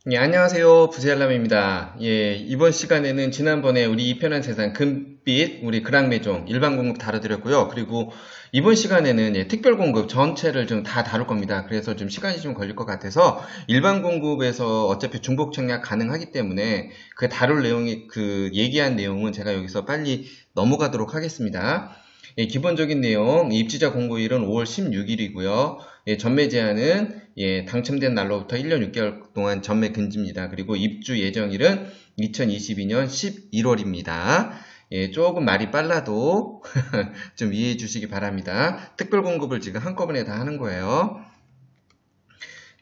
예, 안녕하세요. 부재알람입니다. 예, 이번 시간에는 지난번에 우리 이편한 세상 금빛, 우리 그랑매종 일반 공급 다뤄드렸고요. 그리고 이번 시간에는 특별 공급 전체를 좀 다 다룰 겁니다. 그래서 좀 시간이 좀 걸릴 것 같아서 일반 공급에서 어차피 중복 청약 가능하기 때문에 그 다룰 내용이 그 얘기한 내용은 제가 여기서 빨리 넘어가도록 하겠습니다. 예, 기본적인 내용, 입주자 공고일은 5월 16일이고요. 예, 전매 제한은 당첨된 날로부터 1년 6개월 동안 전매 금지입니다. 그리고 입주 예정일은 2022년 11월입니다. 예, 조금 말이 빨라도 좀 이해해 주시기 바랍니다. 특별 공급을 지금 한꺼번에 다 하는 거예요.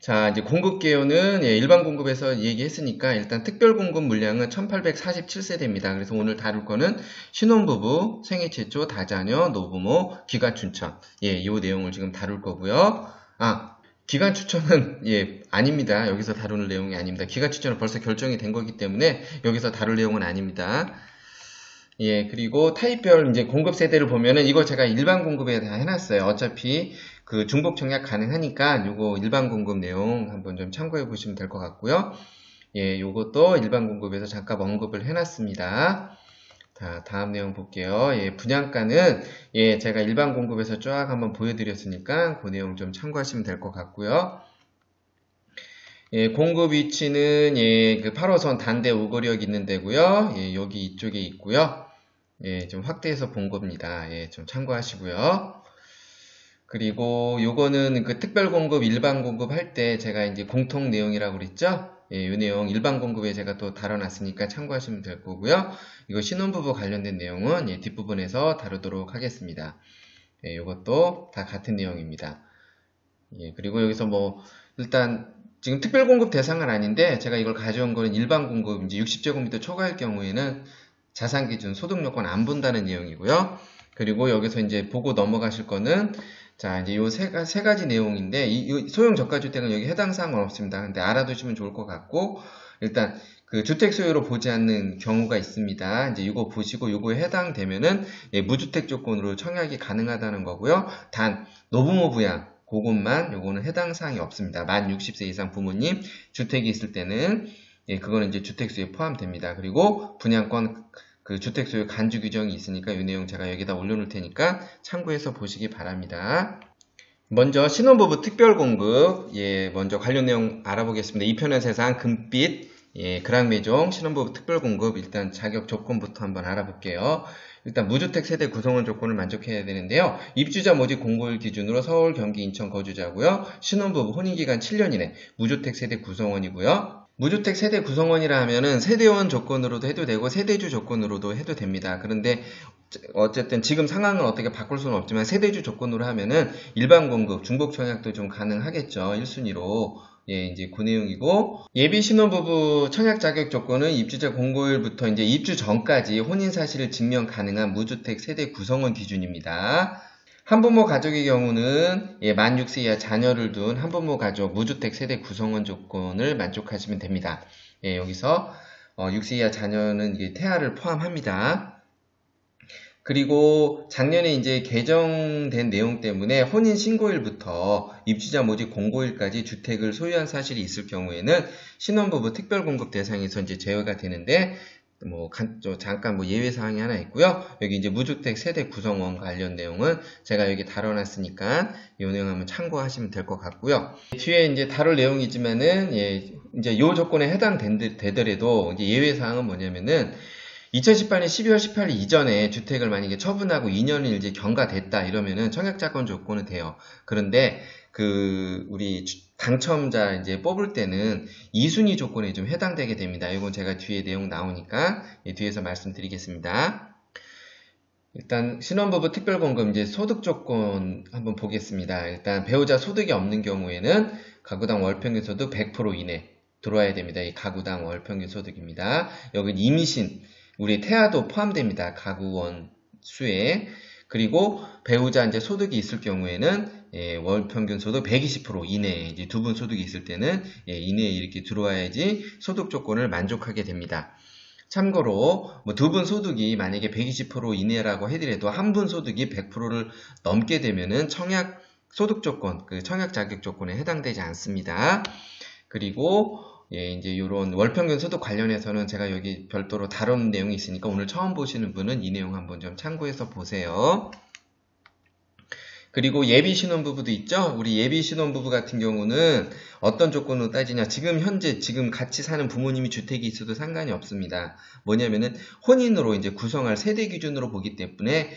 자, 이제 공급 개요는 일반 공급에서 얘기했으니까 일단 특별 공급 물량은 1847세대입니다. 그래서 오늘 다룰 거는 신혼부부, 생애 최초, 다자녀, 노부모, 기간 추천. 요 내용을 지금 다룰 거고요. 기간 추천은 아닙니다. 여기서 다루는 내용이 아닙니다. 기간 추천은 벌써 결정이 된 거기 때문에 여기서 다룰 내용은 아닙니다. 그리고 타입별 이제 공급 세대를 보면은 이거 제가 일반 공급에 다 해놨어요. 어차피 그 중복 청약 가능하니까 요거 일반 공급 내용 한번 좀 참고해 보시면 될 것 같고요. 요것도 일반 공급에서 잠깐 언급을 해놨습니다. 자, 다음 내용 볼게요. 분양가는 제가 일반 공급에서 쫙 한번 보여드렸으니까 그 내용 좀 참고하시면 될 것 같고요. 공급 위치는 그 8호선 단대 우거리역 있는 데고요. 여기 이쪽에 있고요. 좀 확대해서 본 겁니다. 좀 참고하시고요. 그리고 요거는 그 특별 공급, 일반 공급 할 때 제가 이제 공통 내용이라고 그랬죠? 요 내용 일반 공급에 제가 또 다뤄놨으니까 참고하시면 될 거고요. 이거 신혼부부 관련된 내용은 뒷부분에서 다루도록 하겠습니다. 요것도 다 같은 내용입니다. 그리고 여기서 뭐 일단 지금 특별 공급 대상은 아닌데 제가 이걸 가져온 거는 일반 공급 이제 60제곱미터 초과일 경우에는 자산 기준 소득 요건 안 본다는 내용이고요. 그리고 여기서 이제 보고 넘어가실 거는 자 이제 요 세 가지 내용인데 이 소형 저가주택은 여기 해당 사항은 없습니다. 근데 알아두시면 좋을 것 같고 일단 그 주택 소유로 보지 않는 경우가 있습니다. 이제 이거 보시고 요거에 해당되면은 무주택 조건으로 청약이 가능하다는 거고요. 단 노부모 부양 그것만 요거는 해당 사항이 없습니다. 만 60세 이상 부모님 주택이 있을 때는 그거는 이제 주택 수에 포함됩니다. 그리고 분양권 그 주택 소유 간주 규정이 있으니까 이 내용 제가 여기다 올려놓을 테니까 참고해서 보시기 바랍니다. 먼저 신혼부부 특별공급 먼저 관련 내용 알아보겠습니다. 이편의 세상 금빛 그랑매종 신혼부부 특별공급 일단 자격 조건부터 한번 알아볼게요. 일단 무주택 세대 구성원 조건을 만족해야 되는데요. 입주자 모집 공고일 기준으로 서울, 경기, 인천 거주자고요. 신혼부부 혼인기간 7년 이내 무주택 세대 구성원이고요. 무주택 세대 구성원이라 하면은 세대원 조건으로도 해도 되고 세대주 조건으로도 해도 됩니다. 그런데 어쨌든 지금 상황은 어떻게 바꿀 수는 없지만 세대주 조건으로 하면은 일반 공급, 중복 청약도 좀 가능하겠죠. 1순위로. 이제 그 내용이고 예비 신혼부부 청약 자격 조건은 입주자 공고일부터 이제 입주 전까지 혼인 사실을 증명 가능한 무주택 세대 구성원 기준입니다. 한부모 가족의 경우는 만 6세 이하 자녀를 둔 한부모 가족 무주택 세대 구성원 조건을 만족하시면 됩니다. 여기서 6세 이하 자녀는 이게 태아를 포함합니다. 그리고 작년에 이제 개정된 내용 때문에 혼인 신고일부터 입주자 모집 공고일까지 주택을 소유한 사실이 있을 경우에는 신혼부부 특별공급 대상에서 이제 제외가 되는데 잠깐 예외 사항이 하나 있고요. 여기 이제 무주택 세대 구성원 관련 내용은 제가 여기 다뤄놨으니까 이 내용 한번 참고하시면 될 것 같고요. 뒤에 이제 다룰 내용이지만은 이제 요 조건에 해당되더라도 이제 예외 사항은 뭐냐면은 2018년 12월 18일 이전에 주택을 만약에 처분하고 2년이 이제 경과됐다 이러면은 청약자권 조건은 돼요. 그런데 우리 당첨자 이제 뽑을 때는 2순위 조건에 좀 해당되게 됩니다. 이건 제가 뒤에 내용 나오니까 뒤에서 말씀드리겠습니다. 일단 신혼부부 특별공급 이제 소득 조건 한번 보겠습니다. 일단 배우자 소득이 없는 경우에는 가구당 월평균 소득 100% 이내 들어와야 됩니다. 이 가구당 월평균 소득입니다. 여기 임신 우리 태아도 포함됩니다. 가구원 수에. 그리고 배우자 이제 소득이 있을 경우에는 월 평균 소득 120% 이내에 이제 두 분 소득이 있을 때는 이내에 이렇게 들어와야지 소득 조건을 만족하게 됩니다. 참고로 두 분 소득이 만약에 120% 이내라고 해더라도 한 분 소득이 100%를 넘게 되면은 청약 소득 조건, 그 청약 자격 조건에 해당되지 않습니다. 그리고 예, 이제 요런 월평균 소득 관련해서는 제가 여기 별도로 다룬 내용이 있으니까 오늘 처음 보시는 분은 이 내용 한번 좀 참고해서 보세요. 그리고 예비 신혼부부도 있죠? 우리 예비 신혼부부 같은 경우는 어떤 조건으로 따지냐? 지금 현재 지금 같이 사는 부모님이 주택이 있어도 상관이 없습니다. 뭐냐면은 혼인으로 이제 구성할 세대 기준으로 보기 때문에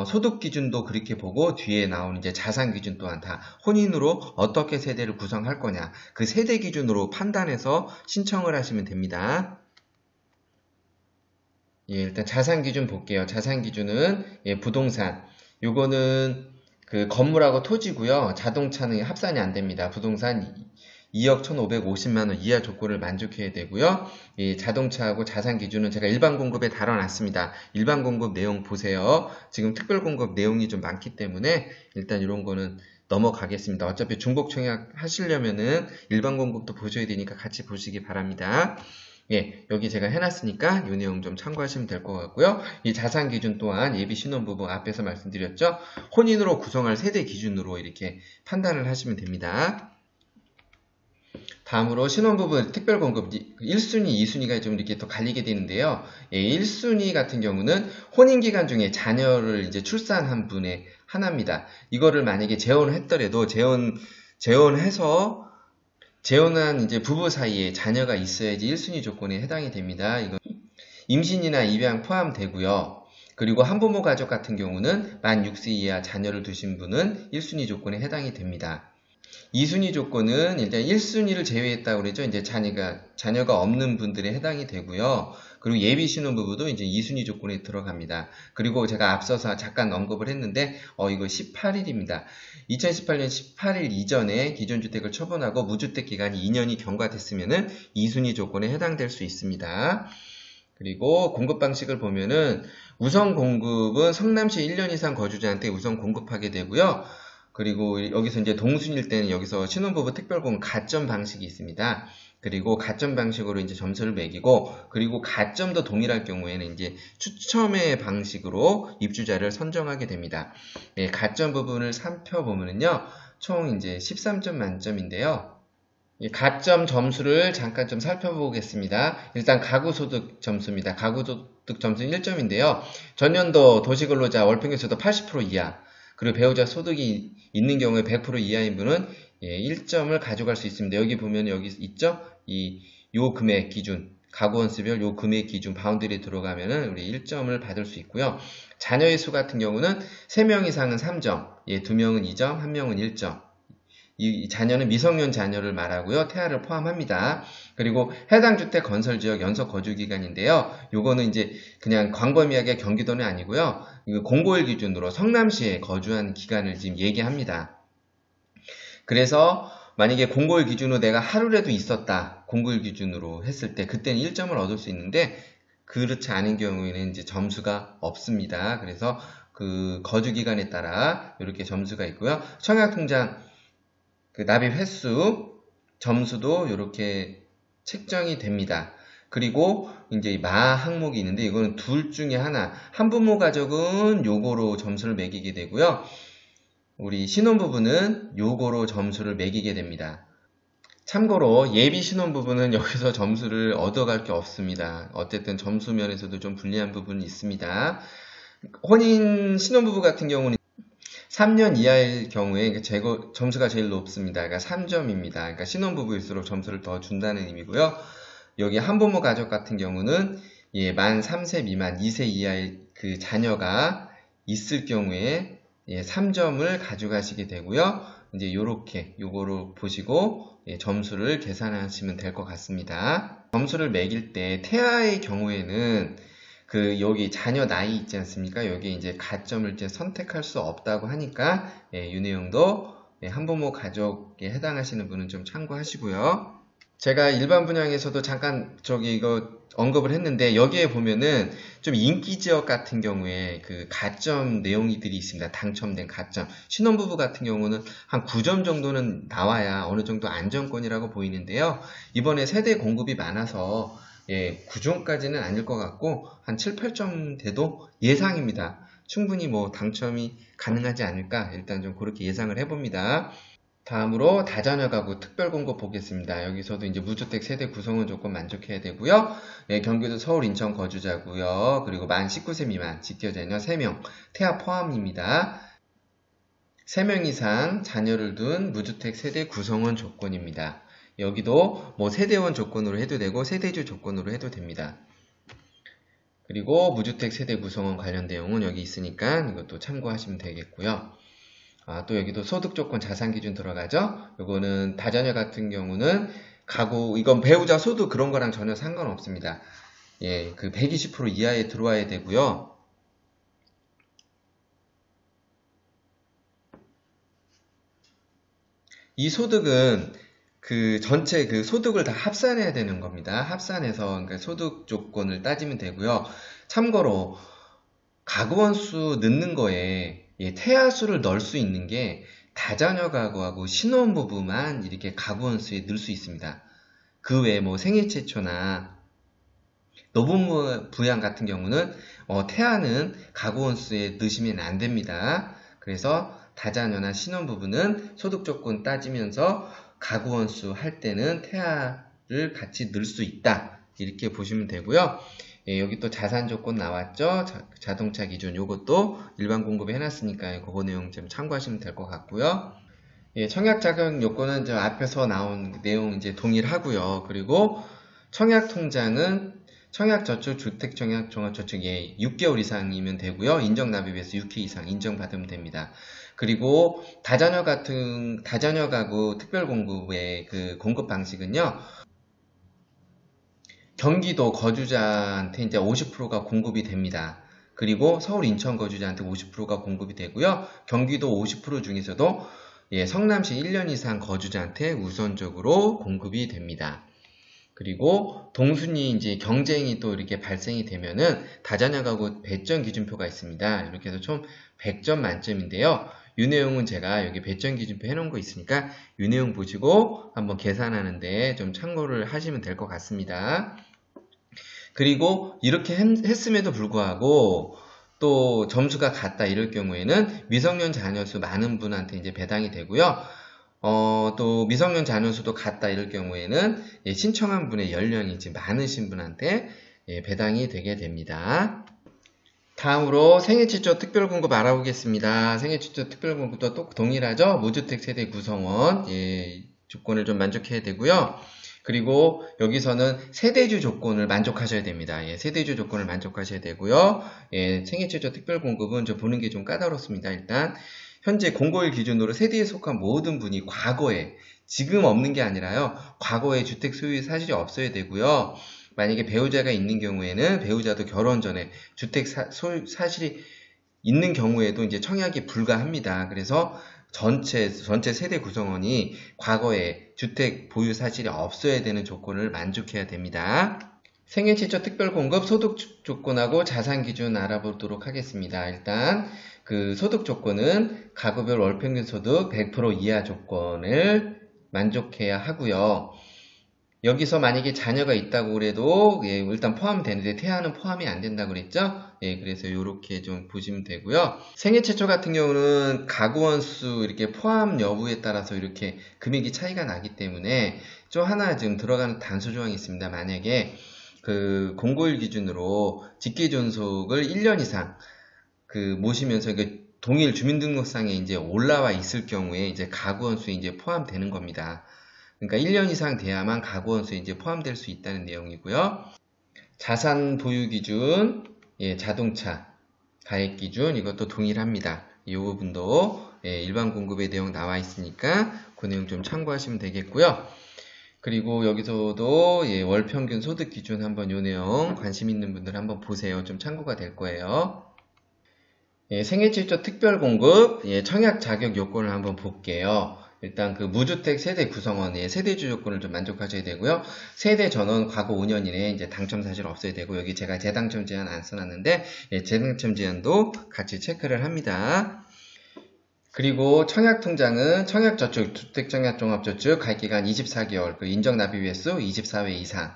소득 기준도 그렇게 보고 뒤에 나오는 이제 자산 기준 또한 다 혼인으로 어떻게 세대를 구성할 거냐 그 세대 기준으로 판단해서 신청을 하시면 됩니다. 예, 일단 자산 기준 볼게요. 자산 기준은 예, 부동산 요거는 그 건물하고 토지고요. 자동차는 합산이 안 됩니다. 부동산 2억 1,550만원 이하 조건을 만족해야 되고요. 이 자동차하고 자산 기준은 제가 일반 공급에 달아놨습니다. 일반 공급 내용 보세요. 지금 특별 공급 내용이 좀 많기 때문에 일단 이런 거는 넘어가겠습니다. 어차피 중복 청약 하시려면은 일반 공급도 보셔야 되니까 같이 보시기 바랍니다. 예, 여기 제가 해놨으니까 이 내용 좀 참고하시면 될 것 같고요. 이 자산 기준 또한 예비 신혼부부 앞에서 말씀드렸죠. 혼인으로 구성할 세대 기준으로 이렇게 판단을 하시면 됩니다. 다음으로 신혼부부 특별공급 1순위, 2순위가 좀 이렇게 더 갈리게 되는데요. 예, 1순위 같은 경우는 혼인기간 중에 자녀를 이제 출산한 분의 하나입니다. 이거를 만약에 재혼을 했더라도 재혼해서 재혼한 이제 부부 사이에 자녀가 있어야지 1순위 조건에 해당이 됩니다. 이거 임신이나 입양 포함되고요. 그리고 한부모 가족 같은 경우는 만 6세 이하 자녀를 두신 분은 1순위 조건에 해당이 됩니다. 2순위 조건은 일단 1순위를 제외했다고 그러죠. 이제 자녀가 없는 분들에 해당이 되고요. 그리고 예비 신혼부부도 이제 2순위 조건에 들어갑니다. 그리고 제가 앞서서 잠깐 언급을 했는데, 이거 18일입니다. 2018년 18일 이전에 기존주택을 처분하고 무주택 기간이 2년이 경과됐으면은 2순위 조건에 해당될 수 있습니다. 그리고 공급 방식을 보면은 우선 공급은 성남시 1년 이상 거주자한테 우선 공급하게 되고요. 그리고 여기서 이제 동순일 때는 여기서 신혼부부 특별공급 가점 방식이 있습니다. 그리고 가점 방식으로 이제 점수를 매기고, 그리고 가점도 동일할 경우에는 이제 추첨의 방식으로 입주자를 선정하게 됩니다. 네, 가점 부분을 살펴보면요. 총 이제 13점 만점인데요. 이 가점 점수를 잠깐 좀 살펴보겠습니다. 일단 가구소득 점수입니다. 가구소득 점수는 1점인데요. 전년도 도시근로자 월평균 소득 80% 이하, 그리고 배우자 소득이 있는 경우에 100% 이하인 분은 1점을 가져갈 수 있습니다. 여기 보면 여기 있죠? 요 금액 기준, 가구원수별 요 금액 기준 바운드리에 들어가면은 우리 1점을 받을 수 있고요. 자녀의 수 같은 경우는 3명 이상은 3점, 2명은 2점, 1명은 1점. 이 자녀는 미성년 자녀를 말하고요. 태아를 포함합니다. 그리고 해당 주택 건설 지역 연속 거주 기간인데요. 요거는 이제 그냥 광범위하게 경기도는 아니고요. 이거 공고일 기준으로 성남시에 거주한 기간을 지금 얘기합니다. 그래서 만약에 공고일 기준으로 내가 하루라도 있었다. 공고일 기준으로 했을 때 그때는 1점을 얻을 수 있는데, 그렇지 않은 경우에는 이제 점수가 없습니다. 그래서 그 거주 기간에 따라 이렇게 점수가 있고요. 청약통장 그 납입 횟수, 점수도 이렇게 책정이 됩니다. 그리고 이제 마 항목이 있는데 이거는 둘 중에 하나, 한부모 가족은 요거로 점수를 매기게 되고요. 우리 신혼부부는 요거로 점수를 매기게 됩니다. 참고로 예비 신혼부부는 여기서 점수를 얻어갈 게 없습니다. 어쨌든 점수 면에서도 좀 불리한 부분이 있습니다. 혼인 신혼부부 같은 경우는 3년 이하일 경우에 점수가 제일 높습니다. 그러니까 3점입니다. 그러니까 신혼부부일수록 점수를 더 준다는 의미고요. 여기 한부모 가족 같은 경우는 만 3세 미만 2세 이하의 그 자녀가 있을 경우에 3점을 가져가시게 되고요. 이제 요거를 보시고 점수를 계산하시면 될 것 같습니다. 점수를 매길 때 태아의 경우에는 여기 자녀 나이 있지 않습니까? 여기 이제 가점을 이제 선택할 수 없다고 하니까, 이 내용도 한부모 가족에 해당하시는 분은 좀 참고하시고요. 제가 일반 분양에서도 잠깐 이거 언급을 했는데, 여기에 보면은 좀 인기 지역 같은 경우에 그 가점 내용들이 있습니다. 당첨된 가점. 신혼부부 같은 경우는 한 9점 정도는 나와야 어느 정도 안정권이라고 보이는데요. 이번에 세대 공급이 많아서 9점까지는 아닐 것 같고 한 7, 8점 돼도 예상입니다. 충분히 당첨이 가능하지 않을까, 일단 좀 그렇게 예상을 해봅니다. 다음으로 다자녀 가구 특별공급 보겠습니다. 여기서도 이제 무주택 세대 구성원 조건 만족해야 되고요. 예, 경기도 서울 인천 거주자고요. 그리고 만 19세 미만 직계자녀 3명 태아 포함입니다. 3명 이상 자녀를 둔 무주택 세대 구성원 조건입니다. 여기도 뭐 세대원 조건으로 해도 되고 세대주 조건으로 해도 됩니다. 그리고 무주택 세대 구성원 관련 내용은 여기 있으니까 이것도 참고하시면 되겠고요. 또 여기도 소득 조건 자산 기준 들어가죠. 요거는 다자녀 같은 경우는 가구, 이건 배우자 소득 그런 거랑 전혀 상관없습니다. 예, 그 120% 이하에 들어와야 되고요. 이 소득은 그 전체 그 소득을 다 합산해야 되는 겁니다. 합산해서 그러니까 소득 조건을 따지면 되고요. 참고로 가구원 수 넣는 거에 태아 수를 넣을 수 있는 게 다자녀 가구하고 신혼부부만 이렇게 가구원 수에 넣을 수 있습니다. 그 외에 뭐 생애 최초나 노부부 부양 같은 경우는 태아는 가구원 수에 넣으시면 안 됩니다. 그래서 다자녀나 신혼부부는 소득 조건 따지면서 가구원 수 할 때는 태아를 같이 넣을 수 있다. 이렇게 보시면 되고요. 예, 여기 또 자산 조건 나왔죠. 자동차 기준 요것도 일반 공급에 해놨으니까 그거 내용 좀 참고하시면 될 것 같고요. 예, 청약 자격 요건은 저 앞에서 나온 내용 이제 동일하고요. 그리고 청약 통장은 청약 저축, 주택 청약, 종합 저축 6개월 이상이면 되고요. 인정 납입에서 6회 이상 인정받으면 됩니다. 그리고 다자녀 가구 특별 공급의 그 공급 방식은요. 경기도 거주자한테 이제 50%가 공급이 됩니다. 그리고 서울 인천 거주자한테 50%가 공급이 되고요. 경기도 50% 중에서도 성남시 1년 이상 거주자한테 우선적으로 공급이 됩니다. 그리고 동순위 이제 경쟁이 또 이렇게 발생이 되면은 다자녀 가구 배점 기준표가 있습니다. 이렇게 해서 총 100점 만점인데요. 이 내용은 제가 여기 배점 기준표 해놓은 거 있으니까 이 내용 보시고 한번 계산하는데 좀 참고를 하시면 될 것 같습니다. 그리고 이렇게 했음에도 불구하고 또 점수가 같다 이럴 경우에는 미성년 자녀 수 많은 분한테 이제 배당이 되고요. 또 미성년 자녀 수도 같다 이럴 경우에는 신청한 분의 연령이 이제 많으신 분한테 배당이 되게 됩니다. 다음으로 생애 최초 특별공급 알아보겠습니다. 생애 최초 특별공급도 또 동일하죠. 무주택 세대 구성원 조건을 좀 만족해야 되고요. 그리고 여기서는 세대주 조건을 만족하셔야 됩니다. 세대주 조건을 만족하셔야 되고요. 생애 최초 특별공급은 좀 보는 게 좀 까다롭습니다. 일단 현재 공고일 기준으로 세대에 속한 모든 분이 과거에, 지금 없는 게 아니라요. 과거에 주택 소유 사실이 없어야 되고요. 만약에 배우자가 있는 경우에는 배우자도 결혼 전에 주택 소유 사실이 있는 경우에도 이제 청약이 불가합니다. 그래서 전체 세대 구성원이 과거에 주택 보유 사실이 없어야 되는 조건을 만족해야 됩니다. 생애 최초 특별 공급 소득 조건하고 자산 기준 알아보도록 하겠습니다. 일단 그 소득 조건은 가구별 월평균 소득 100% 이하 조건을 만족해야 하고요. 여기서 만약에 자녀가 있다고 그래도 일단 포함되는데 태아는 포함이 안 된다고 그랬죠? 그래서 이렇게 좀 보시면 되고요. 생애 최초 같은 경우는 가구원 수 이렇게 포함 여부에 따라서 이렇게 금액이 차이가 나기 때문에 좀 하나 지금 들어가는 단서 조항이 있습니다. 만약에 그 공고일 기준으로 직계존속을 1년 이상 그 모시면서 그 동일 주민등록상에 이제 올라와 있을 경우에 이제 가구원 수에 이제 포함되는 겁니다. 그러니까 1년 이상 돼야만 가구원 수에 이제 포함될 수 있다는 내용이고요. 자산 보유 기준, 자동차 가액 기준 이것도 동일합니다. 이 부분도 일반 공급의 내용 나와 있으니까 그 내용 좀 참고하시면 되겠고요. 그리고 여기서도 월 평균 소득 기준 한번 이 내용 관심 있는 분들 한번 보세요. 좀 참고가 될 거예요. 생애 최초 특별 공급 청약 자격 요건을 한번 볼게요. 일단 그 무주택 세대 구성원의 세대주 조건을 좀 만족하셔야 되고요. 세대 전원 과거 5년 이내에 이제 당첨 사실 없어야 되고 여기 제가 재당첨 제한 안 써놨는데 재당첨 제한도 같이 체크를 합니다. 그리고 청약통장은 청약저축, 주택청약종합저축 가입기간 24개월, 인정납입 횟수 24회 이상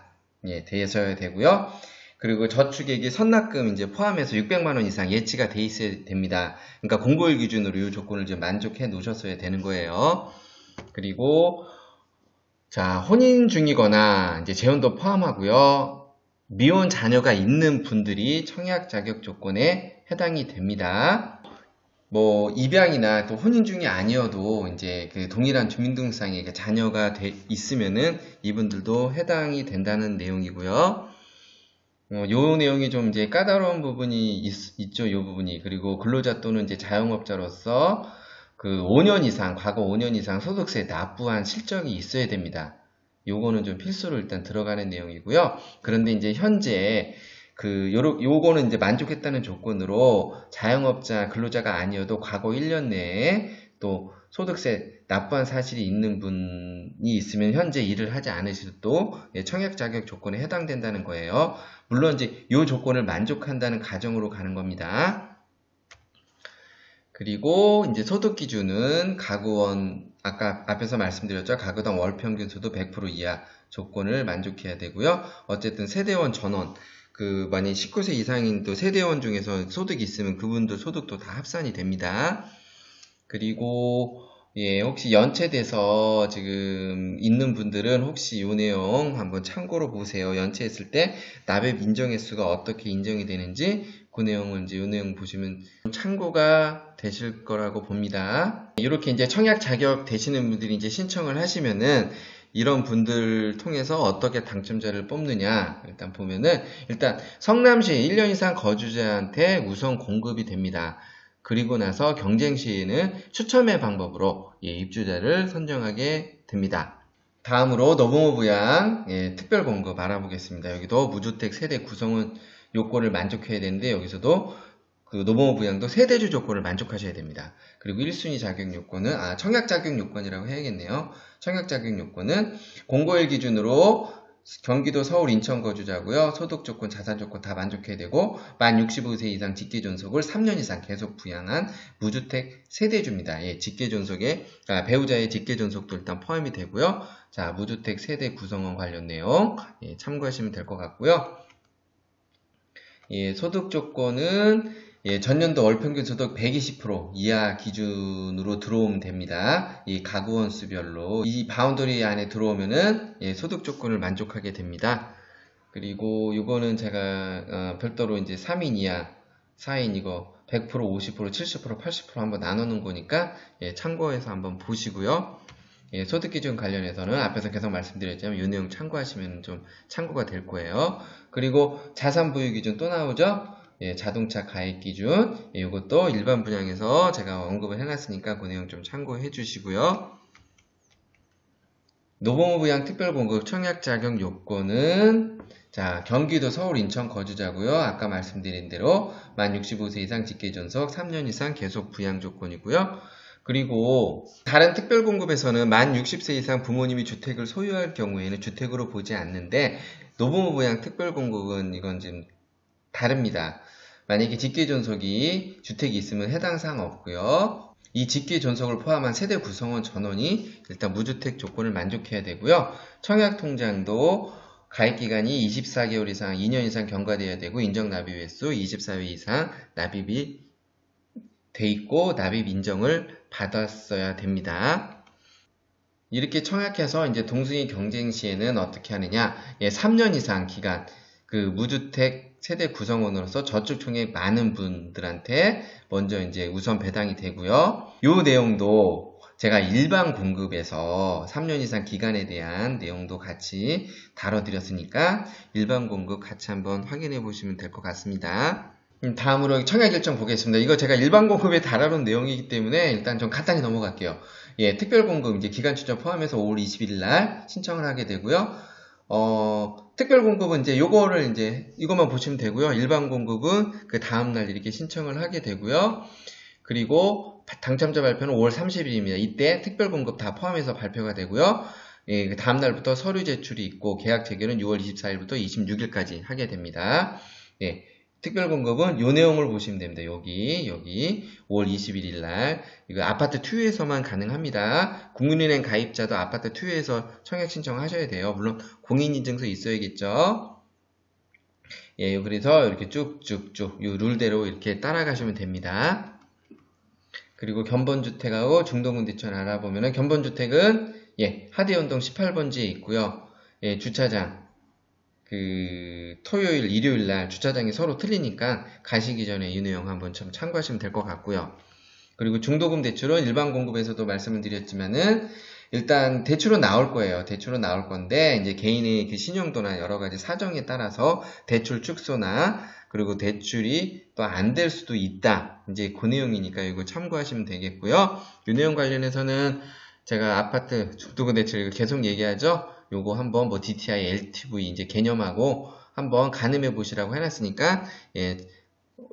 되셔야 되고요. 그리고 저축액이 선납금 이제 포함해서 600만원 이상 예치가 돼 있어야 됩니다. 그러니까 공고일 기준으로 이 조건을 좀 만족해 놓으셨어야 되는 거예요. 그리고 자, 혼인 중이거나 이제 재혼도 포함하고요. 미혼 자녀가 있는 분들이 청약 자격 조건에 해당이 됩니다. 뭐 입양이나 또 혼인 중이 아니어도 이제 그 동일한 주민등록상에 자녀가 있으면은 이분들도 해당이 된다는 내용이고요. 요 내용이 좀 이제 까다로운 부분이 있죠, 요 부분이. 그리고 근로자 또는 이제 자영업자로서 그 5년 이상, 과거 5년 이상 소득세 납부한 실적이 있어야 됩니다. 요거는 좀 필수로 일단 들어가는 내용이고요. 그런데 이제 현재 요거는 이제 만족했다는 조건으로 자영업자, 근로자가 아니어도 과거 1년 내에 또 소득세 납부한 사실이 있는 분이 있으면 현재 일을 하지 않으셔도 청약 자격 조건에 해당된다는 거예요. 물론 이제 이 조건을 만족한다는 가정으로 가는 겁니다. 그리고 이제 소득 기준은 가구원, 아까 앞에서 말씀드렸죠. 가구당 월 평균 소득 100% 이하 조건을 만족해야 되고요. 어쨌든 세대원 전원, 만약 19세 이상인 또 세대원 중에서 소득이 있으면 그분들 소득도 다 합산이 됩니다. 그리고 혹시 연체돼서 지금 있는 분들은 혹시 이 내용 한번 참고로 보세요. 연체했을 때 납입 인정 횟수가 어떻게 인정이 되는지 그 내용은 이제 이 내용 보시면 참고가 되실 거라고 봅니다. 이렇게 이제 청약 자격 되시는 분들이 이제 신청을 하시면은 이런 분들 통해서 어떻게 당첨자를 뽑느냐 일단 보면은 일단 성남시 1년 이상 거주자한테 우선 공급이 됩니다. 그리고 나서 경쟁 시에는 추첨의 방법으로 입주자를 선정하게 됩니다. 다음으로 노부모 부양 특별 공급 알아보겠습니다. 여기도 무주택 세대 구성원 요건을 만족해야 되는데 여기서도 그 노부모 부양도 세대주 조건을 만족하셔야 됩니다. 그리고 1순위 자격 요건은 청약 자격 요건이라고 해야겠네요. 청약 자격 요건은 공고일 기준으로 경기도 서울 인천 거주자고요. 소득 조건, 자산 조건 다 만족해야 되고 만 65세 이상 직계 존속을 3년 이상 계속 부양한 무주택 세대주입니다. 직계 존속에 배우자의 직계 존속도 일단 포함이 되고요. 자, 무주택 세대 구성원 관련 내용 참고하시면 될 것 같고요. 소득 조건은 전년도 월평균 소득 120% 이하 기준으로 들어오면 됩니다. 이 가구원 수별로 이 바운더리 안에 들어오면은 소득 조건을 만족하게 됩니다. 그리고 이거는 제가 별도로 이제 3인 이하, 4인 이거 100%, 50%, 70%, 80% 한번 나누는 거니까 참고해서 한번 보시고요. 소득 기준 관련해서는 앞에서 계속 말씀드렸지만 이 내용 참고하시면 좀 참고가 될 거예요. 그리고 자산 보유 기준 또 나오죠? 자동차 가입 기준 이것도 일반 분양에서 제가 언급을 해놨으니까 그 내용 좀 참고해 주시고요. 노부모 부양 특별공급 청약 자격 요건은 자, 경기도 서울 인천 거주자고요. 아까 말씀드린 대로 만 65세 이상 직계 존속 3년 이상 계속 부양 조건이고요. 그리고 다른 특별공급에서는 만 60세 이상 부모님이 주택을 소유할 경우에는 주택으로 보지 않는데 노부모 부양 특별공급은 이건 지금 다릅니다. 만약에 직계 존속이 주택이 있으면 해당 사항 없고요. 이 직계 존속을 포함한 세대 구성원 전원이 일단 무주택 조건을 만족해야 되고요. 청약 통장도 가입 기간이 24개월 이상 2년 이상 경과되어야 되고 인정 납입 횟수 24회 이상 납입이 돼 있고 납입 인정을 받았어야 됩니다. 이렇게 청약해서 이제 동승이 경쟁 시에는 어떻게 하느냐? 3년 이상 기간 그 무주택 세대 구성원으로서 저축 총액 많은 분들한테 먼저 이제 우선 배당이 되고요. 요 내용도 제가 일반 공급에서 3년 이상 기간에 대한 내용도 같이 다뤄드렸으니까 일반 공급 같이 한번 확인해 보시면 될 것 같습니다. 다음으로 청약 일정 보겠습니다. 이거 제가 일반 공급에 다뤄놓은 내용이기 때문에 일단 좀 간단히 넘어갈게요. 특별 공급 이제 기간 추천 포함해서 5월 21일 날 신청을 하게 되고요. 특별 공급은 이제 요거를 이제 이것만 보시면 되고요. 일반 공급은 그 다음날 이렇게 신청을 하게 되고요. 그리고 당첨자 발표는 5월 30일입니다. 이때 특별 공급 다 포함해서 발표가 되고요. 그 다음날부터 서류 제출이 있고 계약 체결은 6월 24일부터 26일까지 하게 됩니다. 특별 공급은 요 내용을 보시면 됩니다. 여기 5월 21일 날 이거 아파트 투유에서만 가능합니다. 국민은행 가입자도 아파트 투유에서 청약 신청하셔야 돼요. 물론 공인인증서 있어야겠죠. 그래서 이렇게 쭉쭉쭉 요 룰대로 이렇게 따라가시면 됩니다. 그리고 견본주택하고 중도금대출 알아보면은 견본주택은 하대연동 18번지에 있고요. 주차장 토요일, 일요일 날 주차장이 서로 틀리니까 가시기 전에 이 내용 한번 좀 참고하시면 될 것 같고요. 그리고 중도금 대출은 일반 공급에서도 말씀을 드렸지만은 일단 대출은 나올 거예요. 대출은 나올 건데 이제 개인의 그 신용도나 여러 가지 사정에 따라서 대출 축소나 그리고 대출이 또 안 될 수도 있다. 이제 그 내용이니까 이거 참고하시면 되겠고요. 이 내용 관련해서는 제가 아파트 중도금 대출 계속 얘기하죠. 요거 한번 뭐 DTI, LTV 이제 개념하고 한번 가늠해 보시라고 해놨으니까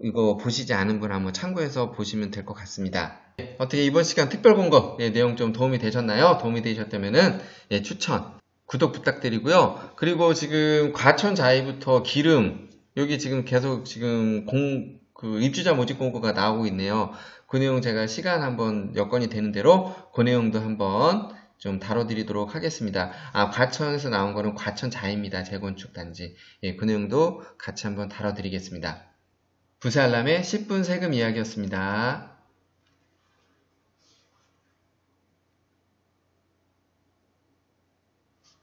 이거 보시지 않은 분 한번 참고해서 보시면 될 것 같습니다. 어떻게 이번 시간 특별 공급 내용 좀 도움이 되셨나요? 도움이 되셨다면은 추천, 구독 부탁드리고요. 그리고 지금 과천자이부터 기름 여기 지금 계속 지금 입주자 모집 공고가 나오고 있네요. 그 내용 제가 시간 한번 여건이 되는 대로 그 내용도 한번 좀 다뤄드리도록 하겠습니다. 과천에서 나온 거는 과천자입니다. 재건축 단지. 그 내용도 같이 한번 다뤄드리겠습니다. 부세 알람의 10분 세금 이야기였습니다.